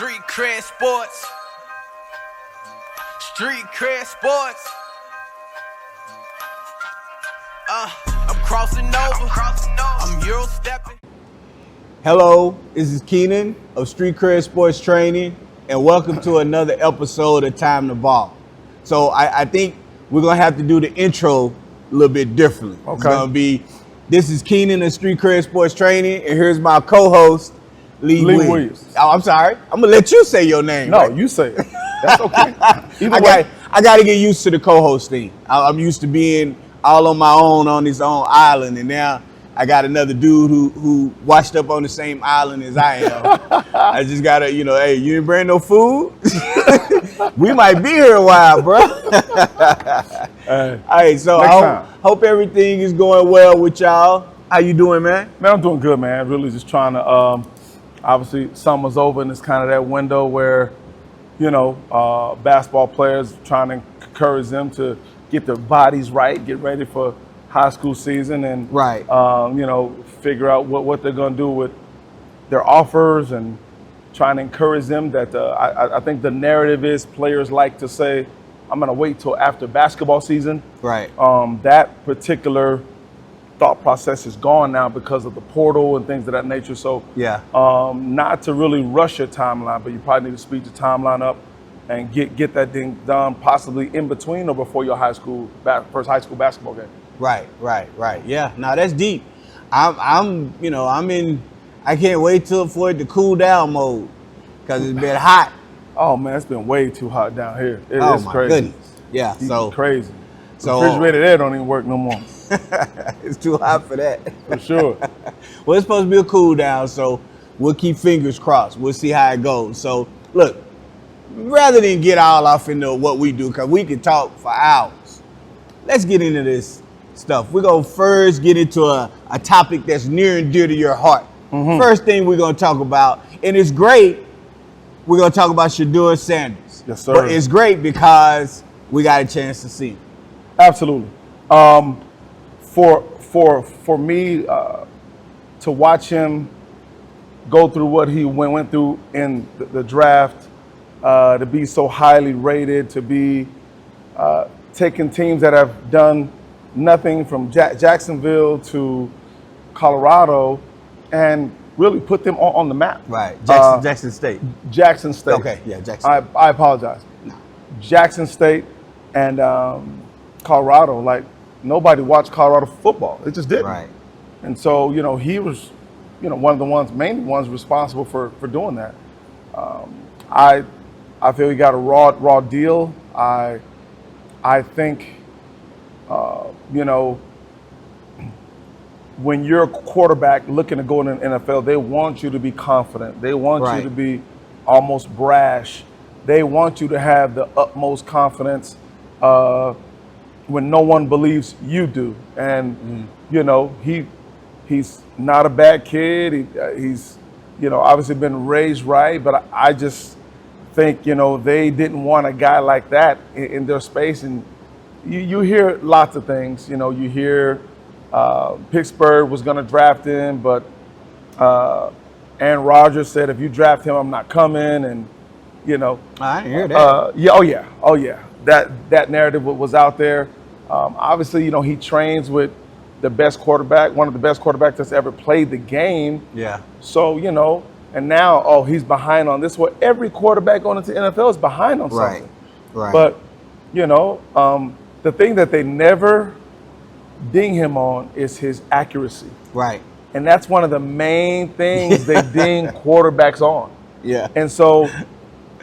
Street cred sports. Street cred sports. I'm crossing over. I'm Euro stepping. Hello, this is Keenan of Street Cred Sports Training, and welcome to another episode of Time to Ball. So I think we're gonna have to do the intro a little bit differently. Okay. It's gonna be, this is Keenan of Street Cred Sports Training, and here's my co-host, Lee Williams. Oh, I'm sorry. I'm gonna let you say your name. No, right? You say it. That's okay. I got to get used to the co-host thing. I'm used to being all on my own on his own island, and now I got another dude who washed up on the same island as I am. I just gotta, hey, you didn't bring no food? We might be here a while, bro. All right, so I hope everything is going well with y'all. How you doing, man? Man, I'm doing good, man. Really just trying to, obviously summer's over and it's kind of that window where, basketball players trying to encourage them to get their bodies right, get ready for high school season and, figure out what they're going to do with their offers and trying to encourage them that I think the narrative is players like to say, I'm going to wait till after basketball season. Right. That particular thought process is gone now because of the portal and things of that nature. So yeah, not to really rush your timeline, but you probably need to speed your timeline up and get that thing done possibly in between or before your first high school basketball game. Right. Yeah, now that's deep. I'm in, I can't wait for it to cool down mode because it's been hot. Oh man, it's been way too hot down here. It's my crazy. Goodness. Yeah, so crazy. So refrigerated air don't even work no more. It's too hot for that. For sure. Well, it's supposed to be a cool down, so we'll keep fingers crossed. We'll see how it goes. So look, rather than get all off into what we do, because we can talk for hours, let's get into this stuff. We're going to first get into a topic that's near and dear to your heart. Mm-hmm. First thing we're going to talk about, and it's great, we're going to talk about Shedeur Sanders. Yes, sir. But it's great because we got a chance to see him. Absolutely. For me to watch him go through what he went through in the draft, to be so highly rated, to be taking teams that have done nothing from Jacksonville to Colorado and really put them on the map. Right. Jackson State. Jackson State. Okay. Yeah, Jackson. I apologize. No. Jackson State and Colorado, like nobody watched Colorado football. It just didn't. Right. And so, he was, one of the main ones responsible for doing that. I feel he got a raw deal. I think, when you're a quarterback looking to go in the NFL, they want you to be confident. They want you to be almost brash. They want you to have the utmost confidence when no one believes you do. And, he's not a bad kid. He's, obviously been raised right. But I just think, they didn't want a guy like that in their space. And you hear lots of things. You hear Pittsburgh was going to draft him, but Aaron Rodgers said, if you draft him, I'm not coming. And, I didn't hear that. Oh yeah. That narrative was out there. Obviously, he trains with the best quarterback, one of the best quarterbacks that's ever played the game. Yeah. So, and now, he's behind on this. Well, every quarterback going into the NFL is behind on something. Right. But, the thing that they never ding him on is his accuracy. Right. And that's one of the main things they ding quarterbacks on. Yeah. And so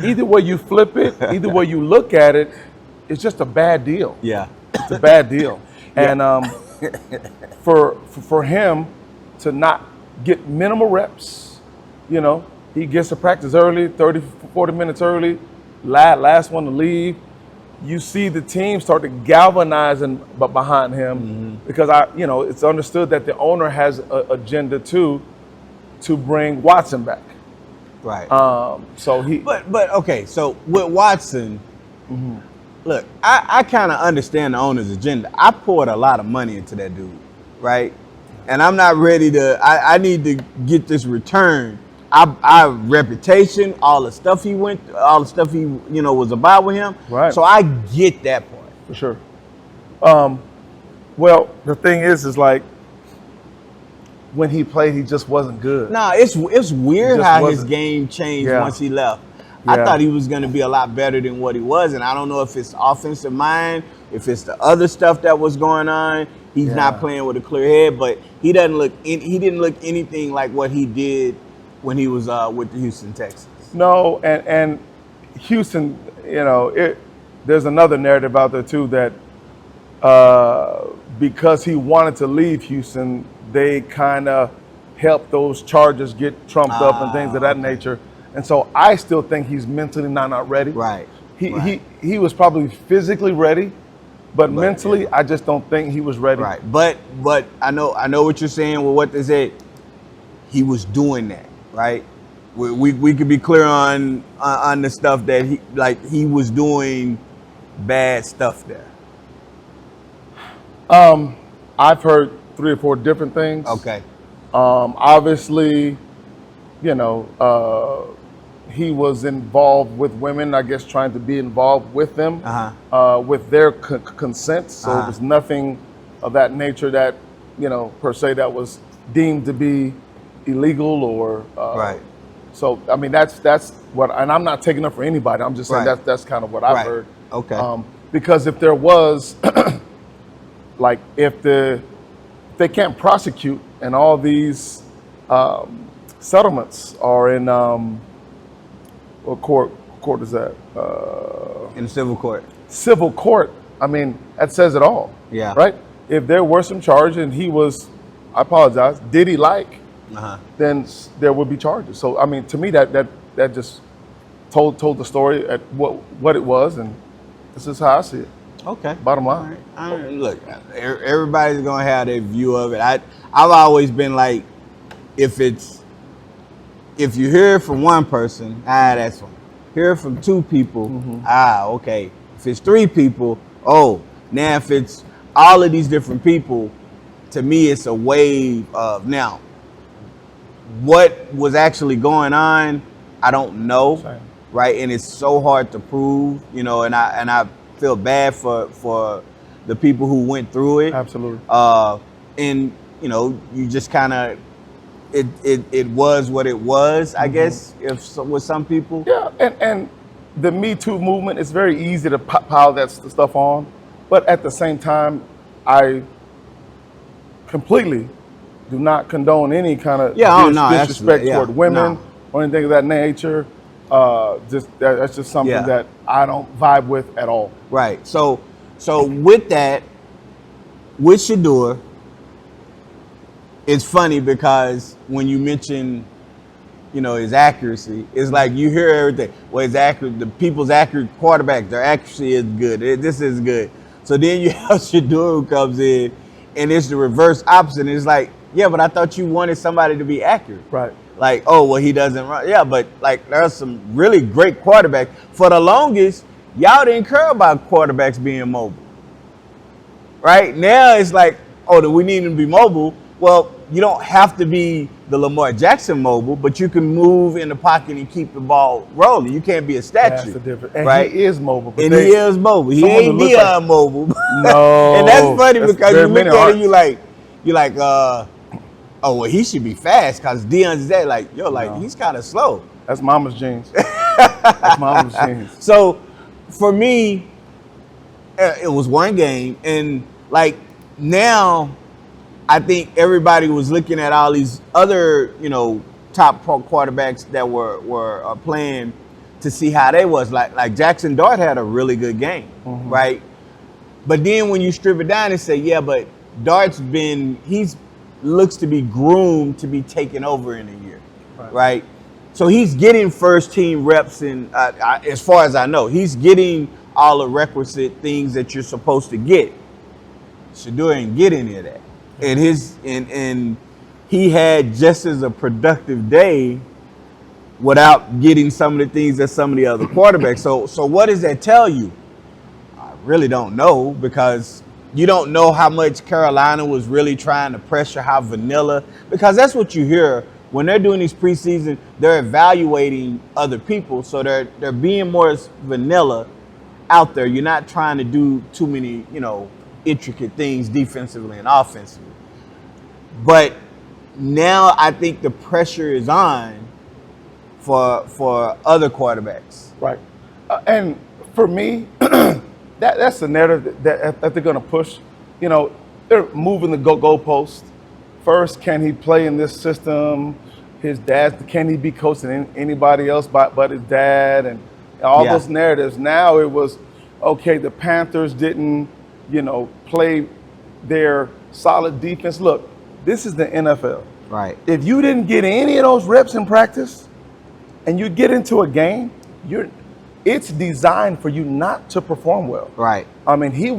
either way you flip it, either way you look at it, it's just a bad deal. Yeah. It's a bad deal. And for him to not get minimal reps, he gets to practice early, 30, 40 minutes early, last one to leave. You see the team start to galvanize behind him because it's understood that the owner has an agenda to bring Watson back. Right. So he. But okay. So with Watson, look, I kind of understand the owner's agenda. I poured a lot of money into that dude, right? And I'm not ready to. I need to get this return our reputation, all the stuff he was about with him. Right. So I get that part. For sure. Well, the thing is like when he played, he just wasn't good. Nah, it's weird He just how his wasn't. game changed Yeah. once he left. I Yeah. thought he was going to be a lot better than what he was, and I don't know if it's offensive mind, if it's the other stuff that was going on. He's not playing with a clear head, but he didn't look anything like what he did when he was with the Houston Texans. No, and Houston, there's another narrative out there too that because he wanted to leave Houston, they kind of helped those charges get trumped up and things of that nature. And so I still think he's mentally not ready. Right. He was probably physically ready, but mentally, yeah. I just don't think he was ready. Right. But I know what you're saying with what they said. He was doing that, right? We could be clear on the stuff that he was doing bad stuff there. I've heard 3 or 4 different things. Okay. Obviously, he was involved with women, I guess, trying to be involved with them, with their consent. So it was nothing of that nature that, per se, that was deemed to be illegal or right. So I mean, that's what, and I'm not taking up for anybody. I'm just saying that's kind of what I've heard. Okay. Because if there was, like, if they can't prosecute, and all these settlements are in what court is that? In the civil court. Civil court. I mean, that says it all. Yeah. Right. If there were some charges and he was, I apologize, did he like? Then there would be charges. So I mean, to me, that just told the story at what it was, and this is how I see it. Okay. Bottom line. All right. Look, everybody's gonna have their view of it. I've always been like, if you hear it from one person, that's one. Hear it from 2 people, okay. If it's 3 people, now if it's all of these different people, to me it's a wave of now. What was actually going on, I don't know, Same. right? And it's so hard to prove, and I feel bad for the people who went through it. Absolutely. And you just kind of it was what it was, I guess, with some people. Yeah, and the Me Too movement, it's very easy to pile that stuff on, but at the same time, I completely do not condone any kind of disrespect toward women or anything of that nature. That's just something that I don't vibe with at all. Right. So with that, with Shedeur, it's funny because when you mention, his accuracy, it's like you hear everything. Well, it's accurate. The people's accurate quarterback, their accuracy is good. This is good. So then you have Shedeur who comes in, and it's the reverse opposite. And it's like, yeah, but I thought you wanted somebody to be accurate. Right. Like, he doesn't run. Yeah, but like there's some really great quarterbacks. For the longest, y'all didn't care about quarterbacks being mobile. Right? Now it's like, do we need them to be mobile? Well, you don't have to be the Lamar Jackson mobile, but you can move in the pocket and keep the ball rolling. You can't be a statue. That's the difference. And right? he is mobile. But he is mobile. He ain't Deion mobile. No. And that's funny because you look at it, you're like, well, he should be fast because Deion's that. Like, he's kind of slow. That's mama's jeans. That's mama's jeans. So, for me, it was one game, and like now, I think everybody was looking at all these other, top quarterbacks that were playing to see how they was. Like Jackson Dart had a really good game, right? But then when you strip it down and say, yeah, but Dart's looks to be groomed to be taken over in a year, right? So he's getting first team reps, and as far as I know, he's getting all the requisite things that you're supposed to get. Shedeur ain't get any of that, and he had just as a productive day without getting some of the things that some of the other quarterbacks. So what does that tell you? I really don't know, because you don't know how much Carolina was really trying to pressure, how vanilla, because that's what you hear when they're doing these preseason, they're evaluating other people, so they're being more vanilla out there. You're not trying to do too many, intricate things defensively and offensively. But now I think the pressure is on for other quarterbacks. Right. And for me, that's the narrative that they're going to push. They're moving the goalpost. First, can he play in this system? His dad, can he be coaching anybody else but his dad? And all those narratives. Now it was, okay, the Panthers didn't, play their solid defense. Look, this is the NFL. Right. If you didn't get any of those reps in practice and you get into a game, it's designed for you not to perform well. Right. I mean, you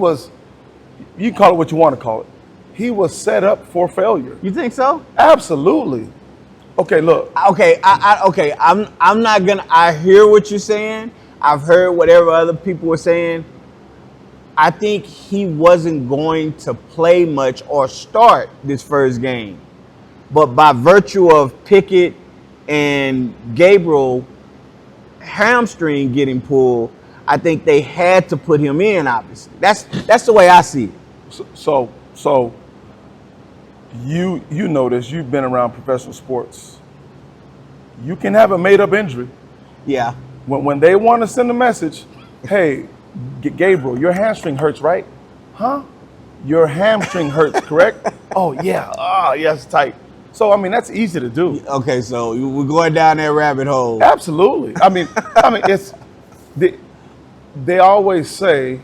call it what you want to call it. He was set up for failure. You think so? Absolutely. Okay, look. Okay, I'm not gonna. I hear what you're saying. I've heard whatever other people were saying. I think he wasn't going to play much or start this first game, but by virtue of Pickett and Gabriel hamstring getting pulled, I think they had to put him in. Obviously, that's the way I see it. So you know this. You've been around professional sports. You can have a made-up injury. Yeah. When they want to send a message, hey, Gabriel, your hamstring hurts, right? Huh? Your hamstring hurts, correct? Oh yeah. It's tight. So I mean, that's easy to do. Okay, so we're going down that rabbit hole. Absolutely. I mean, it's they always say,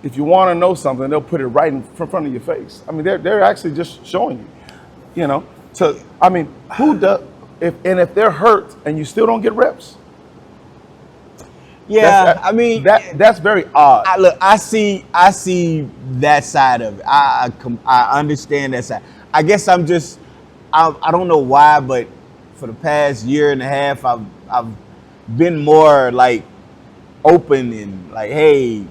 if you want to know something, they'll put it right in front of your face. I mean, they're actually just showing you. So I mean, who does? If they're hurt and you still don't get reps. Yeah, that's very odd. I see that side of it. I understand that side. I guess I don't know why, but for the past year and a half, I've been more like open and like, hey,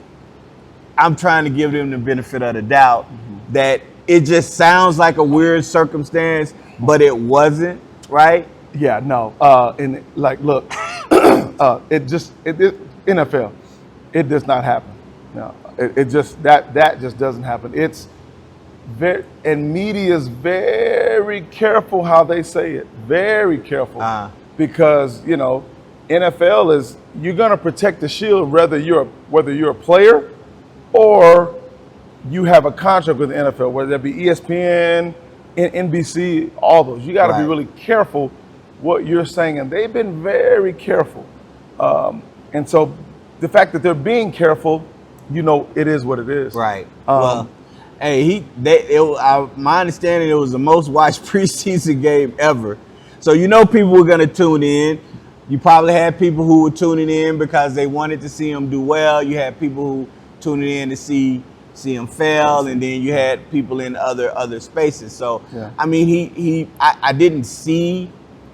I'm trying to give them the benefit of the doubt that it just sounds like a weird circumstance, but it wasn't, right? Yeah, no. And like, look, NFL, it does not happen. No, it just that just doesn't happen. It's very, and media's very careful how they say it. Very careful, because NFL is, you're gonna protect the shield whether you're a player or you have a contract with the NFL, whether that be ESPN, NBC, all those. You got to be really careful what you're saying, and they've been very careful. And so the fact that they're being careful, it is what it is. Right. Well, hey, my understanding, it was the most watched preseason game ever. So people were gonna tune in. You probably had people who were tuning in because they wanted to see him do well. You had people who tuning in to see him fail, and then you had people in other spaces. So I mean, I didn't see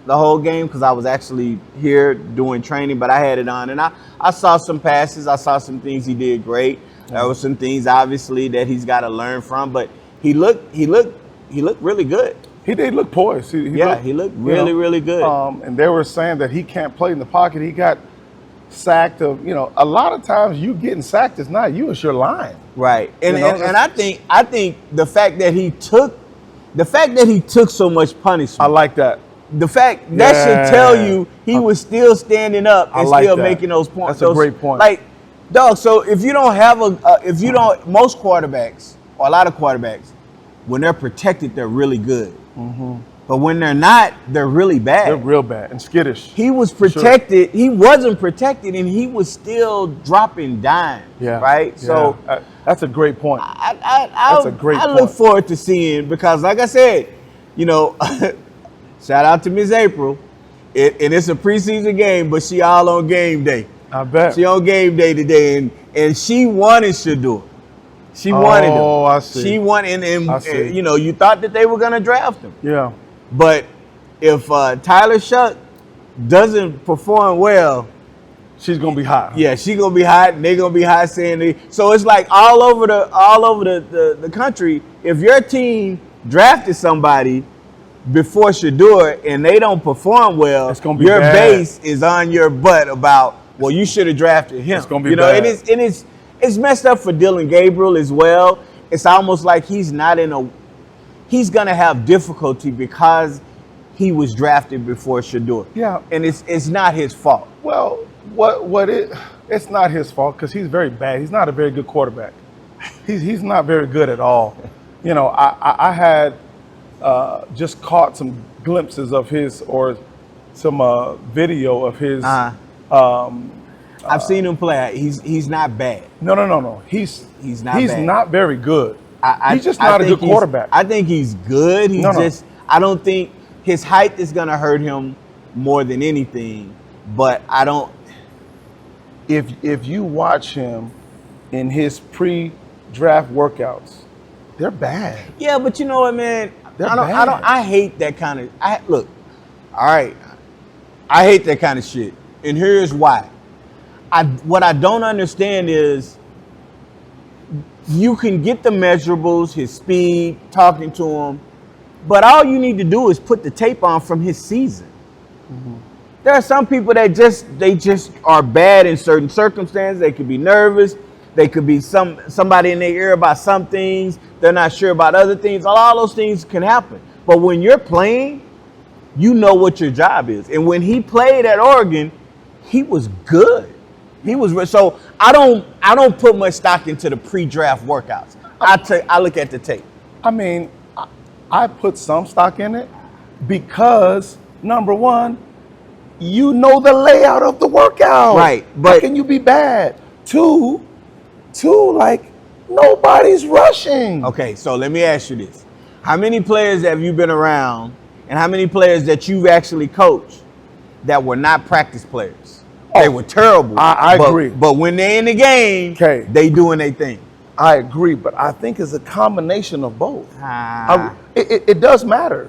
the whole game because I was actually here doing training, but I had it on, and I saw some passes. I saw some things he did great. There were some things obviously that he's got to learn from, but he looked really good. He did look poised. He looked really good. And they were saying that he can't play in the pocket. He got sacked. A lot of times you getting sacked is not you, it's your line. Right. And I think the fact that he took so much punishment. I like that. The fact that should tell you he was still standing up and still making those points. That's a great point. Like, dog, so if you don't have most quarterbacks or a lot of quarterbacks, when they're protected, they're really good. Mm-hmm. But when they're not, they're really bad. They're real bad and skittish. He was protected. Sure. He wasn't protected, and he was still dropping dimes. Yeah. Right. Yeah. So that's a great point. That's a great point. I look forward to seeing, because, like I said, shout out to Miss April, and it's a preseason game, but she all on game day. I bet she on game day today, and she wanted Shedeur. She wanted him. Oh, I see. She wanted him. You thought that they were gonna draft him. Yeah. But if Tyler Shuck doesn't perform well, she's gonna be hot. Yeah, she's gonna be hot, and they're gonna be hot saying so it's like all over the country. If your team drafted somebody, before Shedeur and they don't perform well, It's gonna be your bad. base is on your butt about, well, you should have drafted him. It's gonna be you know, bad. it's messed up for Dylan Gabriel as well. It's almost like he's gonna have difficulty because he was drafted before Shedeur. Yeah. And it's not his fault. Well, it's not his fault because he's very bad. He's not a very good quarterback. He's not very good at all. You know, I had just caught some glimpses of his or some video of his. I've seen him play. He's not bad. No. He's not bad. not very good. He's just I not a think good quarterback. I think he's good. I don't think his height is gonna hurt him more than anything. But I don't. If you watch him in his pre-draft workouts, they're bad. Yeah, but you know what, man? They're I hate that kind of. Look, all right. I hate that kind of shit, and here's why. What I don't understand is you can get the measurables, his speed, talking to him, but all you need to do is put the tape on from his season. Mm-hmm. There are some people that just are bad in certain circumstances. They could be nervous. They could be somebody in their ear about some things. They're not sure about other things. All those things can happen. But when you're playing, you know what your job is. And when he played at Oregon, he was good. So I don't put much stock into the pre-draft workouts. I look at the tape. I mean, I put some stock in it because number one, you know the layout of the workout. Right. But how can you be bad? Two, like nobody's rushing. Okay, so let me ask you this. How many players have you been around and how many players that you've actually coached that were not practice players? They were terrible. I agree. But when they're in the game, they doing their thing. I agree, but I think it's a combination of both. It does matter.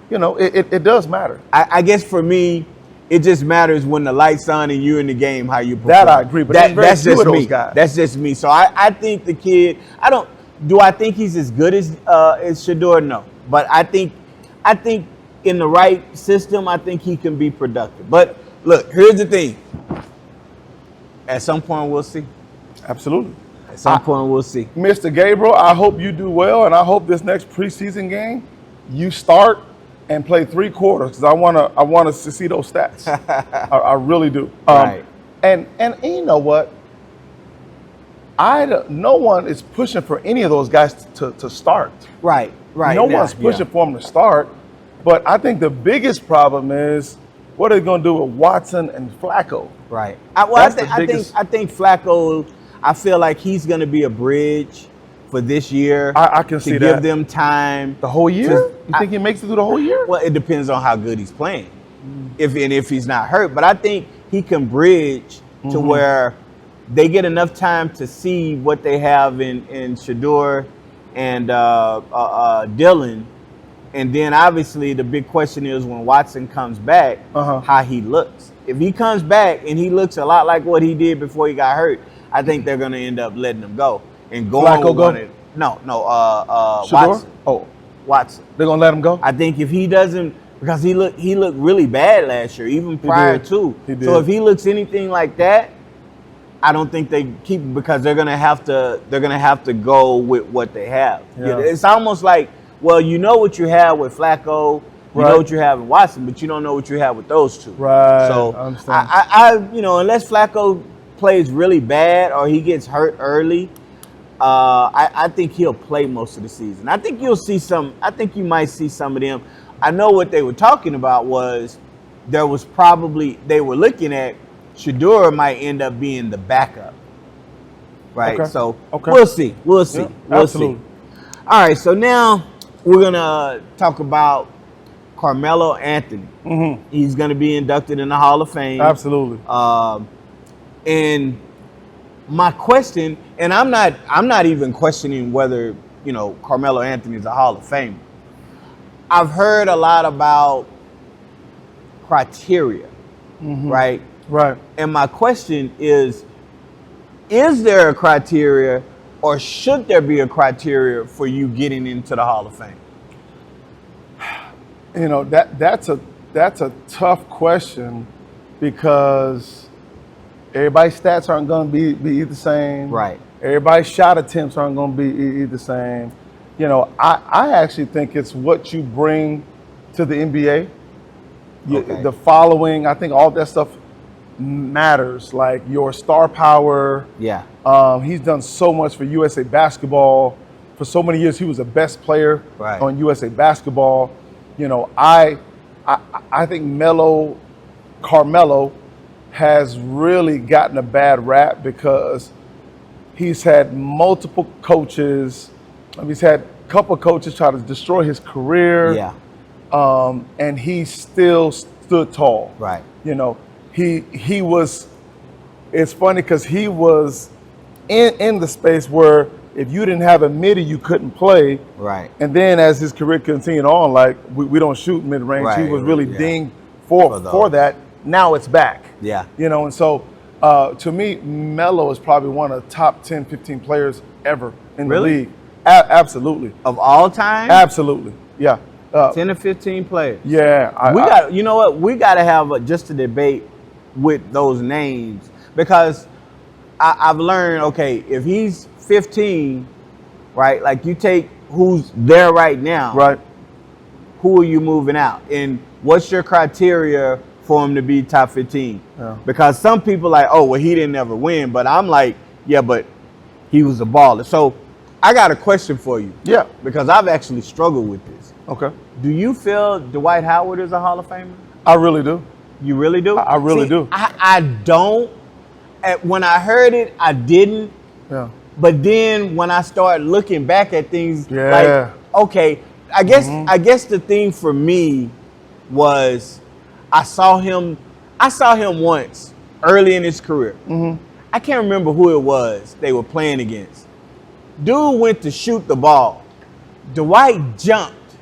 You know, it does matter. I guess for me, it just matters when the light's on and you're in the game, how you perform. That I agree, but that's just those me. Guys. That's just me. So I think the kid, do I think he's as good as Shedeur? No. But I think in the right system, I think he can be productive. But look, here's the thing. At some point, we'll see. Absolutely. At some point, we'll see. Mr. Gabriel, I hope you do well, and I hope this next preseason game, you start and play 3 quarters because I want to see those stats. I really do. Right. And you know what? No one is pushing for any of those guys to start. Right. No one's pushing for them to start. But I think the biggest problem is what are they going to do with Watson and Flacco? Right. I think Flacco. I feel like he's going to be a bridge for this year. I can see that. To give them time. The whole year? You think he makes it through the whole year? Well, it depends on how good he's playing, if he's not hurt. But I think he can bridge to where they get enough time to see what they have in Shedeur and Dylan. And then obviously the big question is when Watson comes back, how he looks. If he comes back and he looks a lot like what he did before he got hurt, I think they're going to end up letting him go and going. Flacco go? Watson. Oh, Watson. They're going to let him go? I think if he doesn't, because he looked really bad last year, even prior to. So if he looks anything like that, I don't think they keep him because they're gonna have to go with what they have. Yeah. It's almost like, well, you know what you have with Flacco, you know what you have with Watson, but you don't know what you have with those two. Right. So I understand. I unless Flacco plays really bad or he gets hurt early, I think he'll play most of the season. I think you'll see some. I think you might see some of them. I know what they were talking about was they were looking at Shedeur might end up being the backup. Right. Okay. So okay. We'll see. We'll see. Yeah, we'll absolutely. see. All right. So now we're gonna talk about Carmelo Anthony. Mm-hmm. He's gonna be inducted in the Hall of Fame. Absolutely. And my question, and I'm not even questioning whether Carmelo Anthony is a Hall of Famer. I've heard a lot about criteria, right? Right. And my question is there a criteria or should there be a criteria for you getting into the Hall of Fame? You know, that's a tough question because everybody's stats aren't going to be the same. Right. Everybody's shot attempts aren't going to be the same. You know, I actually think it's what you bring to the NBA. Okay. The following, I think all that stuff matters, like your star power. Yeah. He's done so much for USA Basketball. For so many years, he was the best player on USA Basketball. You know, I think Carmelo has really gotten a bad rap because he's had multiple coaches. He's had a couple of coaches try to destroy his career. Yeah. And he still stood tall. Right. You know, he was. It's funny because he was in the space where if you didn't have a midi, you couldn't play. Right. And then as his career continued on, like we don't shoot mid range. Right. He was really dinged for that. Now it's back. Yeah. You know, and so to me, Melo is probably one of the top 10, 15 players ever in the league. Absolutely. Of all time? Absolutely. Yeah. 10 or 15 players. Yeah. You know what? We got to have just a debate with those names because I've learned, okay, if he's 15, right, like you take who's there right now, right? Who are you moving out? And what's your criteria for him to be top 15? Yeah. Because some people like, oh, well, he didn't ever win. But I'm like, yeah, but he was a baller. So I got a question for you. Yeah. Because I've actually struggled with this. Okay. Do you feel Dwight Howard is a Hall of Famer? I really do. You really do? I really do. I don't. When I heard it, I didn't. Yeah. But then when I started looking back at things, like, okay, I guess the thing for me was I saw him once early in his career. I can't remember who it was they were playing against. Dude went to shoot the ball. Dwight jumped,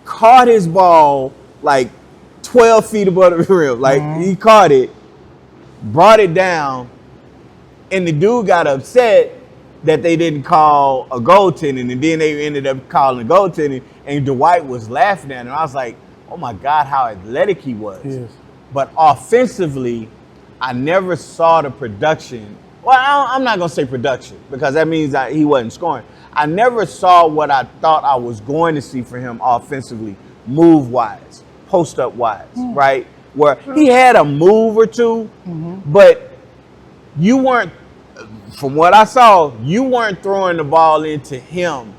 caught his ball like 12 feet above the rim. Like he caught it, brought it down, and the dude got upset that they didn't call a goaltending, and then they ended up calling a goaltending, and Dwight was laughing at him. I was like, oh my God, how athletic he was. Yes. But offensively, I never saw the production. Well, I'm not going to say production because that means that he wasn't scoring. I never saw what I thought I was going to see for him offensively, move-wise, post-up-wise, right? Where he had a move or two, but you weren't, from what I saw, you weren't throwing the ball into him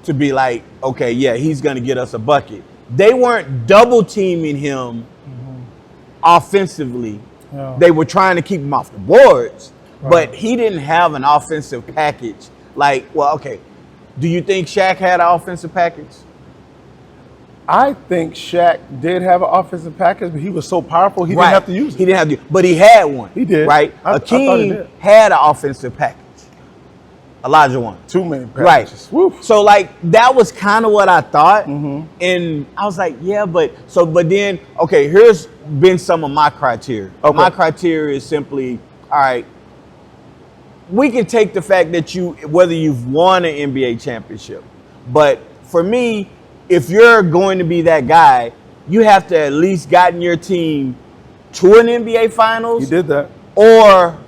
to be like, okay, yeah, he's going to get us a bucket. They weren't double-teaming him offensively. Yeah. They were trying to keep him off the boards, but he didn't have an offensive package. Like, well, okay, do you think Shaq had an offensive package? I think Shaq did have an offensive package, but he was so powerful he didn't have to use it. He didn't have to, but he had one. He did. Right? I thought he Akeem did. had an offensive package. Elijah won. Too many packages. Right. Woo. So like that was kind of what I thought. And I was like, yeah, but then, okay, here's been some of my criteria. Okay. My criteria is simply, all right, we can take the fact that whether you've won an NBA championship, but for me, if you're going to be that guy, you have to at least gotten your team to an NBA Finals. He did that. Or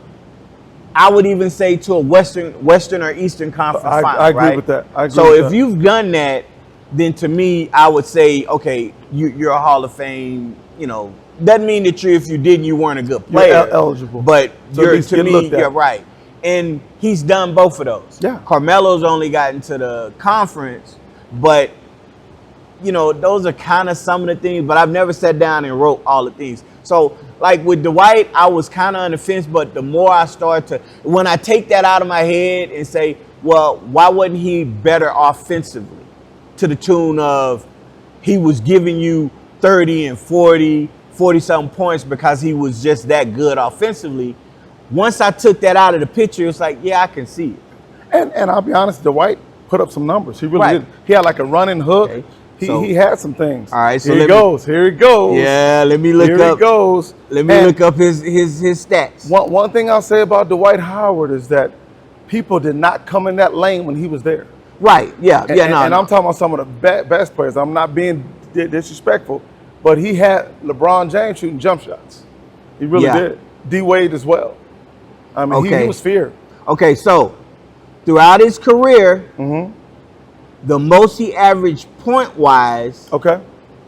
I would even say to a Western or Eastern Conference Final. I agree with that. I agree so with if that. you've done that, then to me, I would say, okay, you're a Hall of Fame. You know, doesn't mean that if you didn't, you weren't a good player. You're eligible. But So at least to get me, looked at. you're right. And he's done both of those. Yeah. Carmelo's only gotten to the conference, but you know, those are kind of some of the things, but I've never sat down and wrote all the things. So like with Dwight, I was kind of on the fence, but the more I start to, when I take that out of my head and say, well, why wasn't he better offensively to the tune of he was giving you 30 and 40-something points because he was just that good offensively. Once I took that out of the picture, it's like, yeah, I can see it. And I'll be honest, Dwight put up some numbers. He really did. He had like a running hook. Okay. He had some things. All right, so here he goes. Yeah, let me look up. Here he goes. Let me look up his stats. One thing I'll say about Dwight Howard is that people did not come in that lane when he was there. Right. Yeah. And I'm talking about some of the best players. I'm not being disrespectful, but he had LeBron James shooting jump shots. He really did. D Wade as well. I mean, he was feared. Okay, so throughout his career, the most he averaged point-wise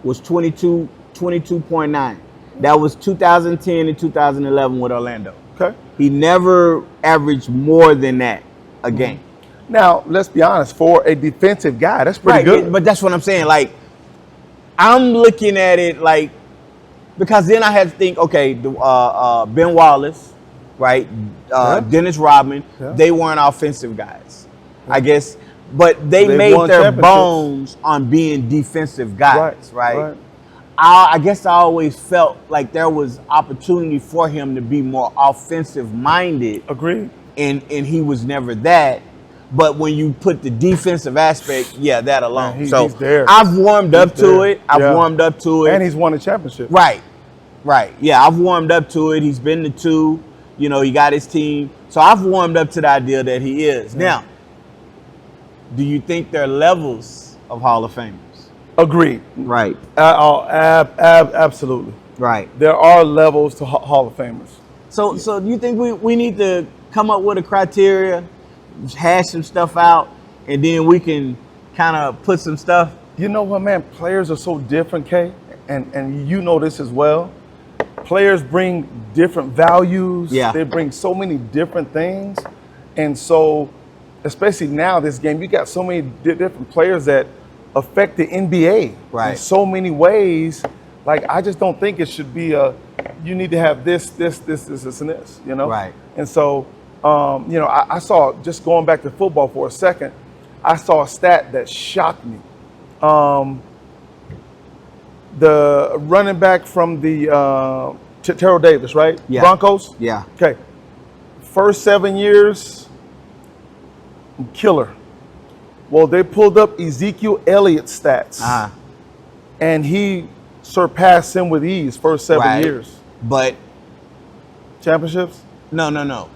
was 22.9. That was 2010 and 2011 with Orlando. Okay. He never averaged more than that a game. Now, let's be honest, for a defensive guy, that's pretty good. But that's what I'm saying. Like, I'm looking at it like, because then I had to think, okay, Ben Wallace, right? Dennis Rodman, they weren't offensive guys, I guess. But they made their bones on being defensive guys, right? I guess I always felt like there was opportunity for him to be more offensive minded. Agreed. And he was never that. But when you put the defensive aspect, that alone. He's there. I've warmed up to it. I've warmed up to it. And he's won a championship. Right. Yeah, I've warmed up to it. He's been to 2. You know, he got his team. So I've warmed up to the idea that he is. Now, do you think there are levels of Hall of Famers? Agreed. Right. Absolutely. Right. There are levels to Hall of Famers. So do you think we need to come up with a criteria, hash some stuff out, and then we can kind of put some stuff? You know what, man? Players are so different, Kay, and you know this as well. Players bring different values. Yeah. They bring so many different things. And so, especially now, this game, you got so many different players that affect the NBA in so many ways. Like, I just don't think it should be you need to have this, and this, you know? Right. And so, you know, I saw, just going back to football for a second, I saw a stat that shocked me. The running back from the Terrell Davis, right? Yeah. Broncos? Yeah. Okay. First 7 years, killer. Well, they pulled up Ezekiel Elliott's stats. And he surpassed him with ease first 7 years. But championships? No.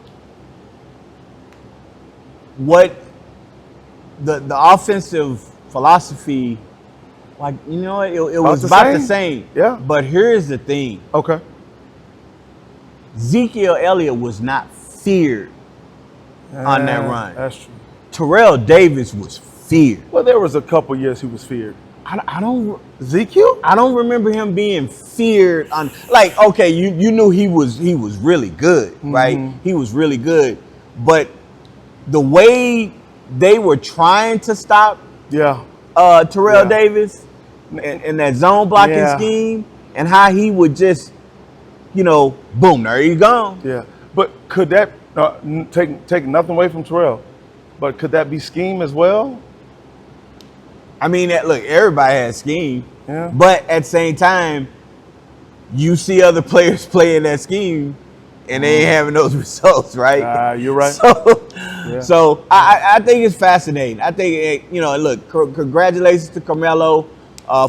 What the offensive philosophy, like, you know, it was about the same. Yeah. But here's the thing. Okay. Ezekiel Elliott was not feared on that run. That's true. Terrell Davis was feared. Well, there was a couple years he was feared. I don't Ezekiel? I don't remember him being feared on, like, okay, you knew he was really good, right? He was really good. But the way they were trying to stop Terrell Davis and that zone blocking scheme, and how he would just, you know, boom, there you go. Yeah. But could that take nothing away from Terrell? But could that be scheme as well? I mean, look, everybody has scheme. Yeah. But at the same time, you see other players playing that scheme, and they ain't having those results, right? You're right. So I think it's fascinating. I think, you know, look, congratulations to Carmelo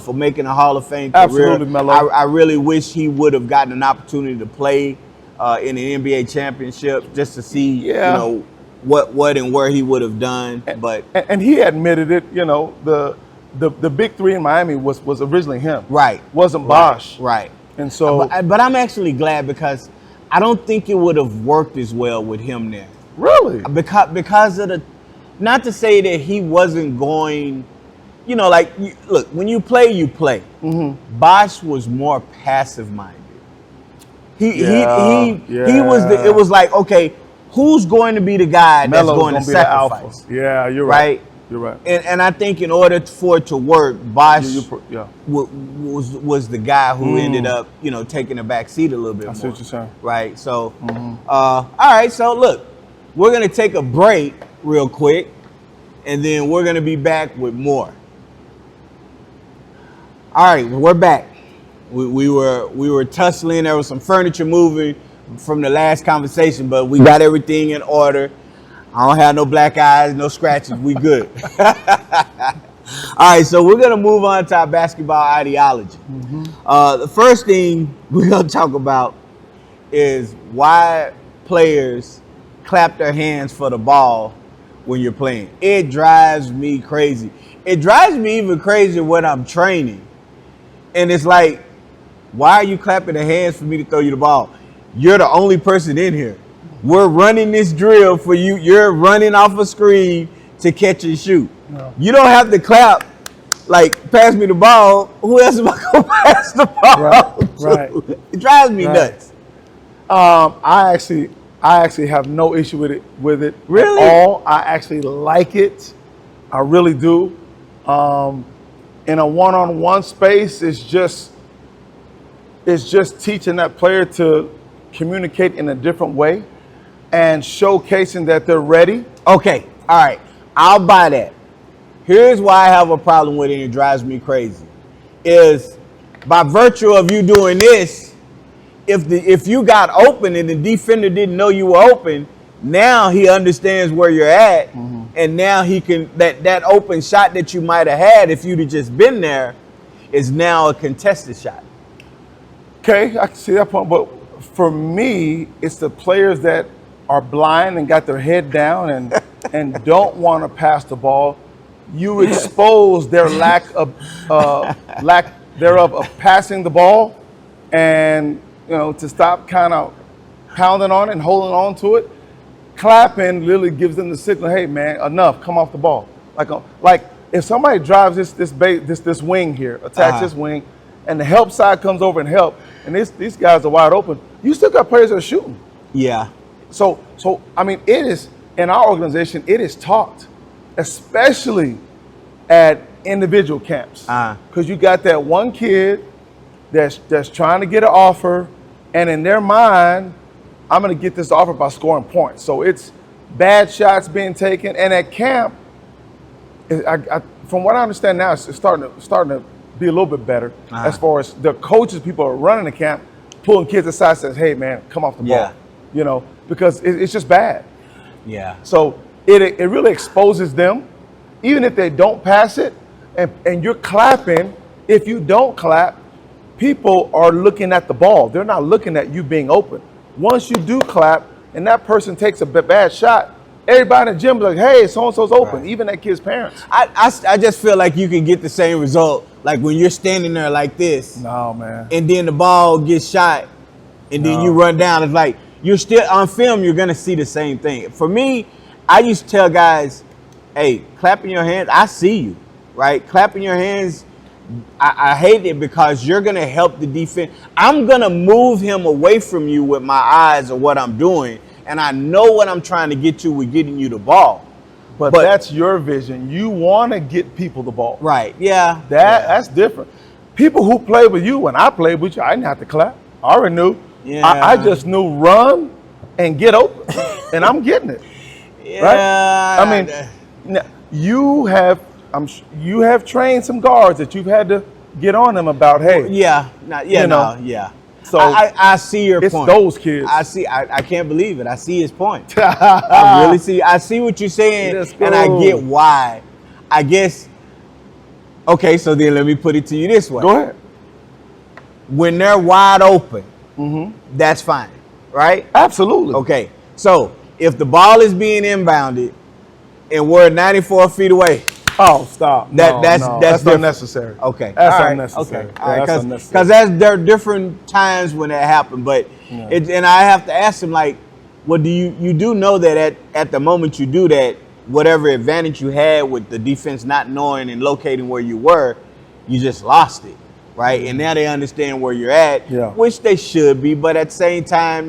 for making a Hall of Fame career. Absolutely, Melo. I really wish he would have gotten an opportunity to play in an NBA championship just to see, you know, what and where he would have done. And he admitted it. You know, the big three in Miami was originally him. Right. Wasn't Bosh. Right. And so, but I'm actually glad, because I don't think it would have worked as well with him there. Really? Because of the, not to say that he wasn't going, you know, like, look, when you play, you play. Bosh was more passive minded. He was it was like, okay, who's going to be the guy that's going to sacrifice? Yeah, you're right. You're right. And I think in order for it to work, Bosh was the guy who ended up, you know, taking the back seat a little bit more. I see what you're saying. Right. So, all right. So look, we're going to take a break real quick, and then we're going to be back with more. All right, we're back. We were tussling. There was some furniture moving from the last conversation, but we got everything in order. I don't have no black eyes, no scratches. We good. All right, so we're gonna move on to our basketball ideology. The first thing we're gonna talk about is why players clap their hands for the ball when you're playing. It drives me crazy. It drives me even crazier when I'm training, And it's like, why are you clapping the hands for me to throw you the ball? You're the only person in here. We're running this drill for you. You're running off a screen to catch and shoot. No. You don't have to clap, like, pass me the ball. Who else am I going to pass the ball to? Right. It drives me nuts. I actually have no issue with it really? At all. I actually like it. I really do. In a one-on-one space, it's just teaching that player to communicate in a different way and showcasing that they're ready. Okay, all right, I'll buy that. Here's why I have a problem with it and it drives me crazy. Is by virtue of you doing this, if you got open and the defender didn't know you were open, now he understands where you're at, and now he can that open shot that you might have had if you'd have just been there is now a contested shot. Okay, I can see that point, but for me, it's the players that are blind and got their head down and don't want to pass the ball. You expose their lack thereof of passing the ball, and to stop kind of pounding on it and holding on to it. Clapping literally gives them the signal, hey man, enough, come off the ball. Like if somebody drives this wing here, attacks this wing, and the help side comes over and help, and these guys are wide open, you still got players that are shooting. Yeah. So I mean, it is in our organization, it is taught, especially at individual camps, because you got that one kid that's trying to get an offer, and in their mind, I'm going to get this offer by scoring points. So it's bad shots being taken, and at camp, from what I understand now, it's starting to be a little bit better as far as the coaches, people are running the camp, pulling kids aside, says, "Hey man, come off the ball," because it's just bad. Yeah. So it really exposes them, even if they don't pass it, and you're clapping. If you don't clap, people are looking at the ball. They're not looking at you being open. Once you do clap and that person takes a bad shot, everybody in the gym is like, hey, so-and-so's open, right. Even that kid's parents. I just feel like you can get the same result like when you're standing there like this. No, man. And then the ball gets shot and then you run down. It's like you're still on film, you're going to see the same thing. For me, I used to tell guys, hey, clapping your hands, I see you, right? Clapping your hands, I hate it because you're going to help the defense. I'm going to move him away from you with my eyes or what I'm doing, and I know what I'm trying to get to with getting you the ball. But that's your vision. You want to get people the ball. Right, yeah. That's different. People who play with you, when I played with you, I didn't have to clap. I already knew. Yeah. I just knew run and get open, and I'm getting it. Yeah. Right? I mean, you have trained some guards that you've had to get on them about, hey. Yeah. So I see your point. It's those kids. I can't believe it. I see his point. I see what you're saying, and I get why. I guess, okay, so then let me put it to you this way. Go ahead. When they're wide open, that's fine, right? Absolutely. Okay, so if the ball is being inbounded and we're 94 feet away, oh, stop. That's unnecessary. Okay. That's unnecessary. Okay. All right. Because there are different times when that happened. But and I have to ask him, like, well, do you do know that at the moment you do that, whatever advantage you had with the defense not knowing and locating where you were, you just lost it. Right. And now they understand where you're at, which they should be. But at the same time,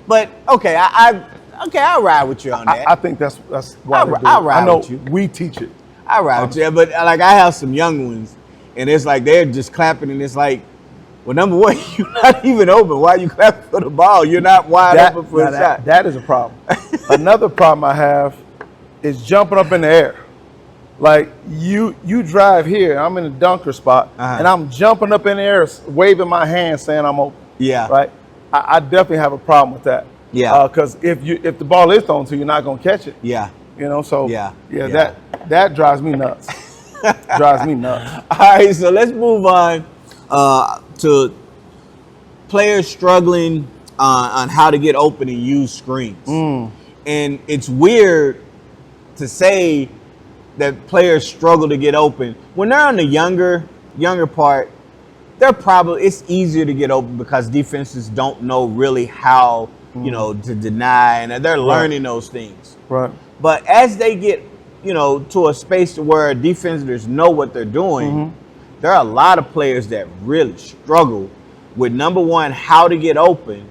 but okay, I'll ride with you on that. I think that's why I'll ride with you. We teach it. I ride with you, but like I have some young ones, and it's like they're just clapping, and it's like, well, number one, you're not even open. Why are you clapping for the ball? You're not wide open for a shot. That is a problem. Another problem I have is jumping up in the air. Like you drive here, I'm in a dunker spot, and I'm jumping up in the air, waving my hand, saying I'm open. Yeah. Right. I definitely have a problem with that. Yeah. Because if the ball is thrown to you, you're not gonna catch it. Yeah. So that drives me nuts. Drives me nuts. All right, so let's move on to players struggling on how to get open and use screens. And it's weird to say that players struggle to get open when they're on the younger part. it's easier to get open because defenses don't know really how, you know, to deny, and they're learning those things. Right. But as they get, you know, to a space to where defenders know what they're doing, there are a lot of players that really struggle with, number one, how to get open,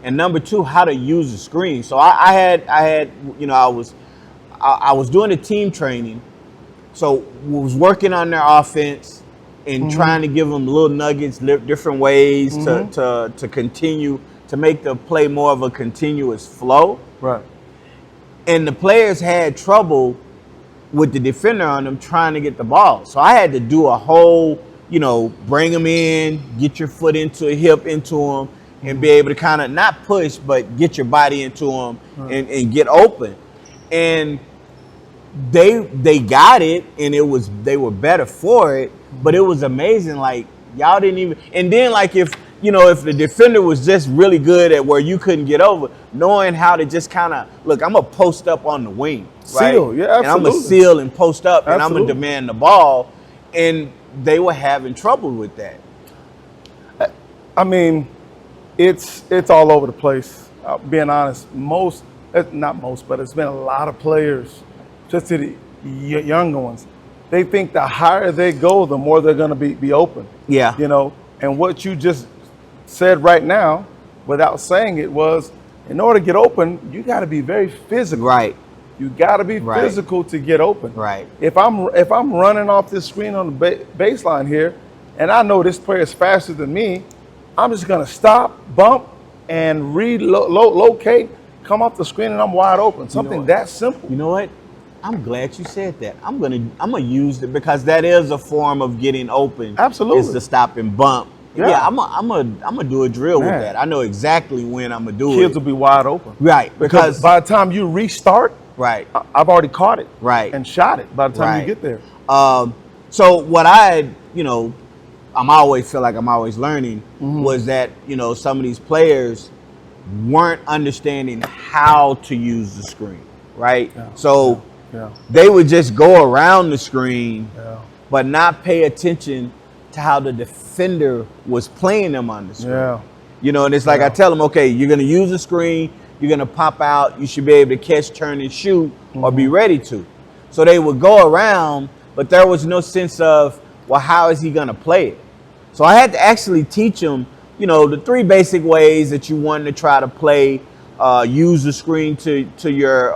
and number two, how to use the screen. So I had, you know, I was doing a team training, so was working on their offense and trying to give them little nuggets, different ways to continue to make the play more of a continuous flow. Right. And the players had trouble with the defender on them trying to get the ball. So I had to do a whole, you know, bring them in, get your foot into a hip into them, and be able to kind of not push, but get your body into them and get open. And they got it, and they were better for it, but it was amazing. Like, y'all didn't even, and then like if the defender was just really good at where you couldn't get over, knowing how to just kind of, look, I'm going to post up on the wing. Right? Seal, yeah, absolutely. And I'm going to seal and post up, and I'm Absolutely. going to demand the ball. And they were having trouble with that. I mean, it's all over the place. Being honest, not most, but it's been a lot of players, just to the younger ones. They think the higher they go, the more they're going to be open. Yeah. You know, and what you just said right now, without saying it, was in order to get open, you got to be very physical. Right. You got to be physical to get open. Right. If I'm running off this screen on the baseline here, and I know this player is faster than me, I'm just gonna stop, bump, and relocate, come off the screen, and I'm wide open. Something that simple. You know what? I'm glad you said that. I'm gonna use it because that is a form of getting open. Absolutely. Is to stop and bump. Yeah. I'm gonna do a drill with that. I know exactly when I'm gonna do it. Kids will be wide open. Right. Because by the time you restart, right, I've already caught it. Right. And shot it by the time you get there. So what I'm always feel like I'm always learning was that, you know, some of these players weren't understanding how to use the screen, right? Yeah. So they would just go around the screen, but not pay attention to how the defender was playing them on the screen. Yeah. You know, and it's like I tell them, okay, you're going to use the screen, you're going to pop out, you should be able to catch, turn, and shoot, or be ready to. So they would go around, but there was no sense of, well, how is he going to play it? So I had to actually teach them, you know, the 3 basic ways that you want to try to play, use the screen to your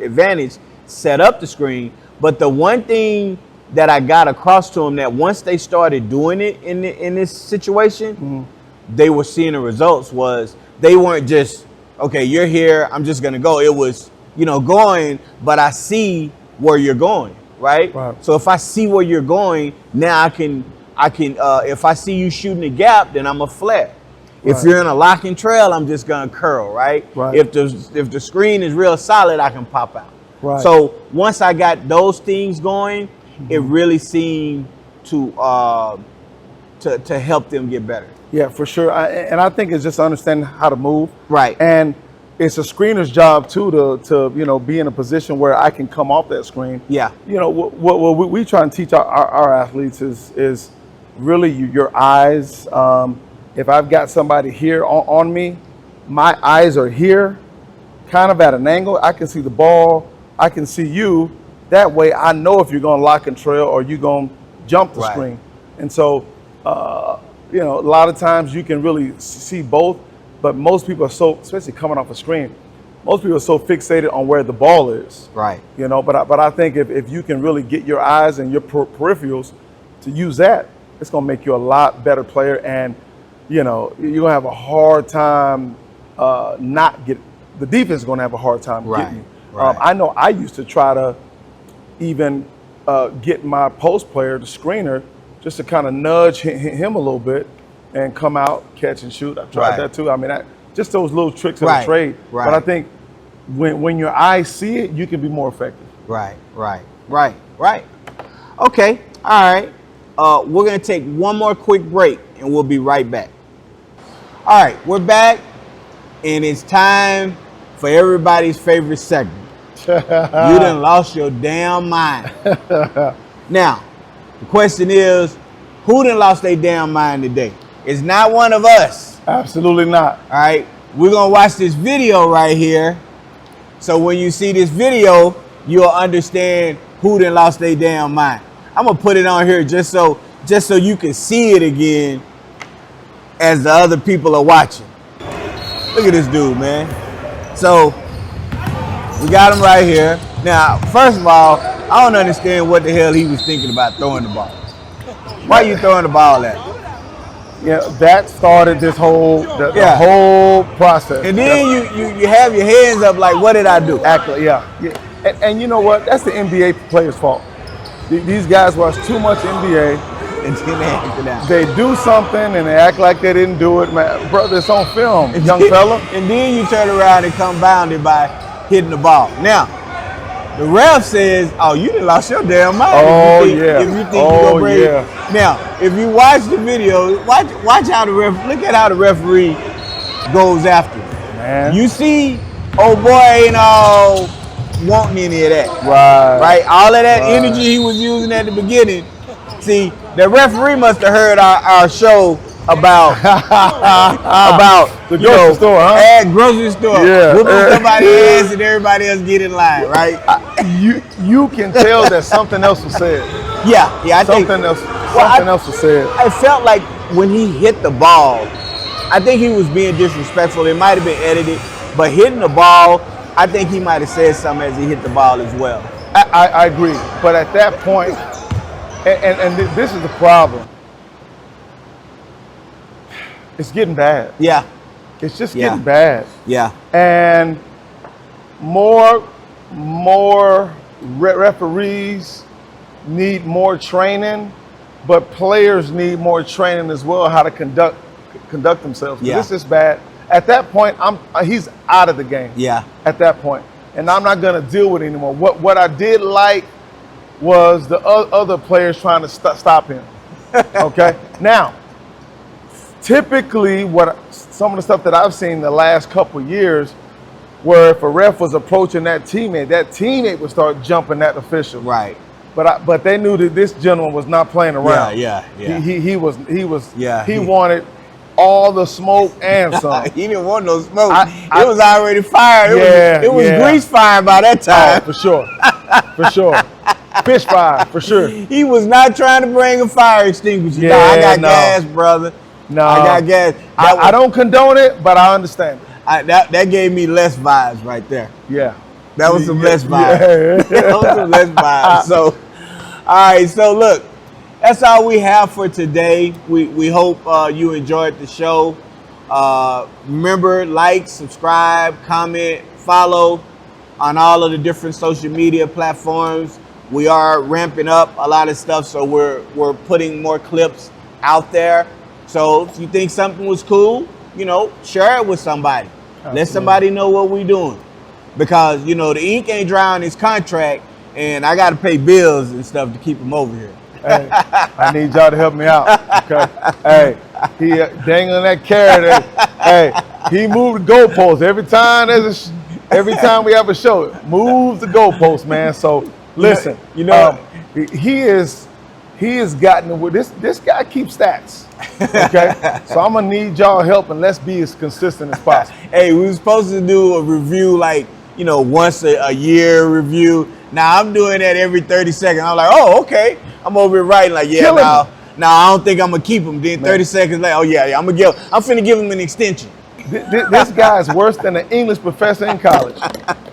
advantage, set up the screen. But the one thing that I got across to them, that once they started doing it in this situation, they were seeing the results, was they weren't just, okay, you're here, I'm just going to go. It was, you know, going, but I see where you're going, right? So if I see where you're going, now I can, if I see you shooting a gap, then I'm a flare. If you're in a locking trail, I'm just gonna curl, right? If the screen is real solid, I can pop out. So once I got those things going, it really seemed to help them get better. Yeah, for sure. And I think it's just understanding how to move. Right. And it's a screener's job too to you know, be in a position where I can come off that screen. Yeah. You know, what we try and teach our athletes is really your eyes. If I've got somebody here on me, my eyes are here, kind of at an angle. I can see the ball. I can see you. That way I know if you're going to lock and trail or you're going to jump the screen. And so, you know, a lot of times you can really see both, but most people are so, especially coming off a screen, most people are so fixated on where the ball is. Right. You know, but I think if you can really get your eyes and your peripherals to use that, it's going to make you a lot better player. And, you know, you're going to have a hard time the defense is going to have a hard time getting you. I know I used to try to even get my post player, the screener, just to kind of nudge him a little bit and come out, catch and shoot. I've tried that too. I mean, just those little tricks of the trade. But I think when your eyes see it, you can be more effective. Right. Okay, all right. We're going to take one more quick break and we'll be right back. All right, we're back and it's time for everybody's favorite segment. You done lost your damn mind. Now, the question is, who done lost their damn mind today? It's not one of us. Absolutely not. All right, we're gonna watch this video right here. So when you see this video, you'll understand who done lost their damn mind. I'm gonna put it on here just so you can see it again as the other people are watching. Look at this dude, man. So we got him right here. Now, first of all, I don't understand what the hell he was thinking about throwing the ball. Why are you throwing the ball at him? Yeah, that started this whole the whole process. And then you have your hands up like, what did I do? Actually, yeah. And you know what? That's the NBA players' fault. These guys watch too much NBA. And then they act it out. They do something and they act like they didn't do it, man. Brother, it's on film, young fella. And then you turn around and come bounded by hitting the ball. Now, the ref says, "Oh, you done lost your damn mind." Oh, if you think you're gonna bring it. Now, if you watch the video, watch how look at how the referee goes after it. Man. You see, oh boy ain't all wanting any of that. Right? All of that energy he was using at the beginning. See, the referee must have heard our show about the grocery store, huh? At grocery store. Yeah. Whooping somebody's ass and everybody else get in line, right? You can tell that something else was said. Yeah, I think something else was said. I felt like when he hit the ball, I think he was being disrespectful. It might have been edited, but hitting the ball, I think he might have said something as he hit the ball as well. I agree, but at that point, and this is the problem. It's getting bad. Yeah. It's just getting bad. Yeah. And more referees need more training, but players need more training as well, how to conduct themselves. Yeah. This is bad. At that point, he's out of the game. Yeah. At that point. And I'm not going to deal with it anymore. What I did like was the other players trying to stop him. Okay? Now, typically, some of the stuff that I've seen the last couple years, where if a ref was approaching that teammate would start jumping that official. Right. But they knew that this gentleman was not playing around. Yeah. He wanted all the smoke and some. He didn't want no smoke. It was already fired. It was grease fire by that time. Oh, for sure. For sure. Fish fire, for sure. He was not trying to bring a fire extinguisher. Yeah, I got gas, brother. No. I got gas. I don't condone it, but I understand it. That gave me less vibes right there. Yeah. That was some less vibes. Yeah. That was some less vibes. So, all right. So, look, that's all we have for today. We hope you enjoyed the show. Remember, like, subscribe, comment, follow on all of the different social media platforms. We are ramping up a lot of stuff, so we're putting more clips out there. So if you think something was cool, share it with somebody. Absolutely. Let somebody know what we're doing. Because, the ink ain't dry on his contract, and I got to pay bills and stuff to keep him over here. Hey, I need y'all to help me out. Okay. Hey, he dangling that carrot. Hey, he moved the goalpost every time we have a show. Moves the goalpost, man. So listen, he is gotten this guy keeps stats. Okay, so I'm gonna need y'all help, and let's be as consistent as possible. Hey, we were supposed to do a review once a year review. Now I'm doing that every 30 seconds. I'm like, oh, okay. I'm over here writing like, I don't think I'm gonna keep him. Then 30 seconds later, I'm finna give him an extension. This guy is worse than an English professor in college.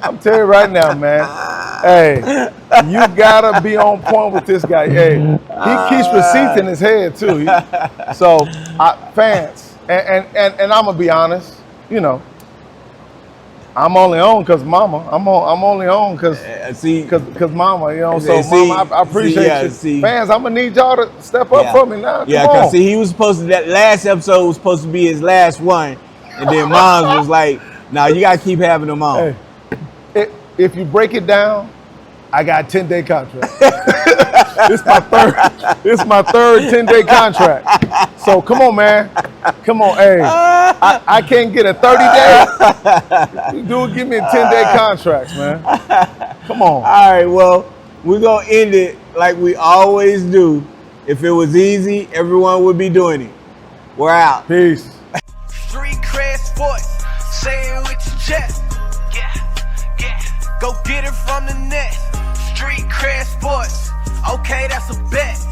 I'm telling you right now, man. Hey, you gotta be on point with this guy. Hey, he keeps receipts in his head too. Fans, and I'm gonna be honest. I'm only on because Mama. I'm only on because Mama. Mama, I appreciate you. Fans, I'm gonna need y'all to step up for me now. Yeah, because he was supposed to. That last episode was supposed to be his last one, and then Mom was like, "Nah, you gotta keep having them on." Hey, if you break it down, I got a 10-day contract. This is my third 10-day contract. So come on, man. Come on, hey. I can't get a 30-day. Give me a 10-day contract, man. Come on. All right, well, we're gonna end it like we always do. If it was easy, everyone would be doing it. We're out. Peace. Street cred sports, say it with your chest. Yeah. Go get it from the net. Street cred sports, okay, that's a bet.